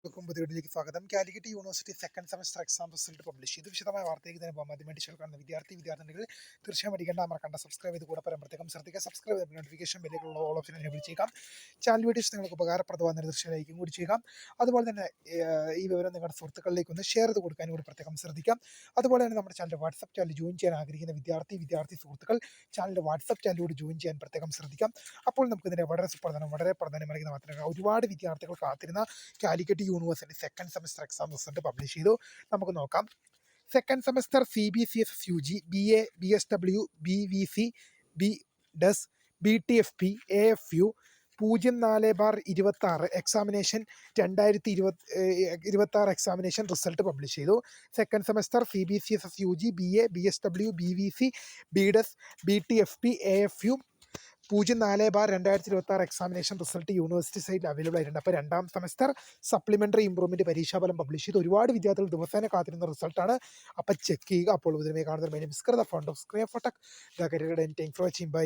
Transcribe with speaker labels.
Speaker 1: പുതിയതിലേക്ക് സ്വാഗതം. Calicut university second semester exam result publish ചെയ്തു. വിശദമായ വാർത്തയ്ക്ക് തന്നെ പോകാം. ആദ്യമായിട്ട് ഷെയർ കാണുന്ന വിദ്യാർത്ഥിനികൾ തീർച്ചയായും അടിക്കേണ്ട മറക്കണ്ട സബ്സ്ക്രൈബ് ചെയ്ത് കൂടെ പ്രത്യേകം ശ്രദ്ധിക്കുക. സബ്സ്ക്രൈബ് ചെയ്ത് നോട്ടിഫിക്കേഷൻ ബെല്ലിലുള്ള ഓൾ ഓപ്ഷൻ എനേബിൾ ചെയ്യുക. ചാനൽ വീഡിയോസ് നിങ്ങൾക്ക് ഉപകാരപ്രദമായ തീർച്ചയായും കൂടി ചെയ്യുക. അതുപോലെ തന്നെ ഈ വിവരം നിങ്ങളുടെ സുഹൃത്തുക്കളിലേക്ക് ഒന്ന് ഷെയർ ചെയ്ത് കൊടുക്കാനും കൂടി പ്രത്യേകം ശ്രദ്ധിക്കാം. അതുപോലെ തന്നെ നമ്മുടെ ചാനൽ വാട്സപ്പ് ചാനൽ ജോയിൻ ചെയ്യാൻ ആഗ്രഹിക്കുന്ന വിദ്യാർത്ഥി സുഹൃത്തുക്കൾ ചാനലിൻ്റെ വാട്സപ്പ് ചാനലിലൂടെ ജോയിൻ ചെയ്യാൻ പ്രത്യേകം ശ്രദ്ധിക്കാം. അപ്പോൾ നമുക്കിതിനെ വളരെ പ്രാധാന്യമറിയുന്ന മാത്രമല്ല ഒരുപാട് വിദ്യാർത്ഥികൾ കാത്തിരുന്ന Calicut university second semester exam result publish ചെയ്തു. നമുക്ക് നോക്കാം. Second semester CBCSS UG BA BSW BVC BDES BTFP AFU 04/26 examination 2026 examination result publish ചെയ്തു. Second semester CBCSS UG BA BSW BVC BDES BTFP AFU 04/2026 examination result university സൈറ്റിൽ available ആയിട്ടുണ്ട്. അപ്പോൾ രണ്ടാം semester supplementary improvement പരീക്ഷാഫലം publish ചെയ്ത് ഒരുപാട് വിദ്യാർത്ഥികൾ ദിവസേന കാത്തിരുന്ന റിസൾട്ടാണ്. അപ്പോൾ ചെക്ക് ചെയ്യുക. അപ്പോൾ ഇതിനെ കാണുന്ന മിസ്കർ ദ ഫണ്ട് ഓഫ് സ്ക്രീൻ ഫോട്ടക് ദ കരിയർ. Thanks for watching. ബൈ.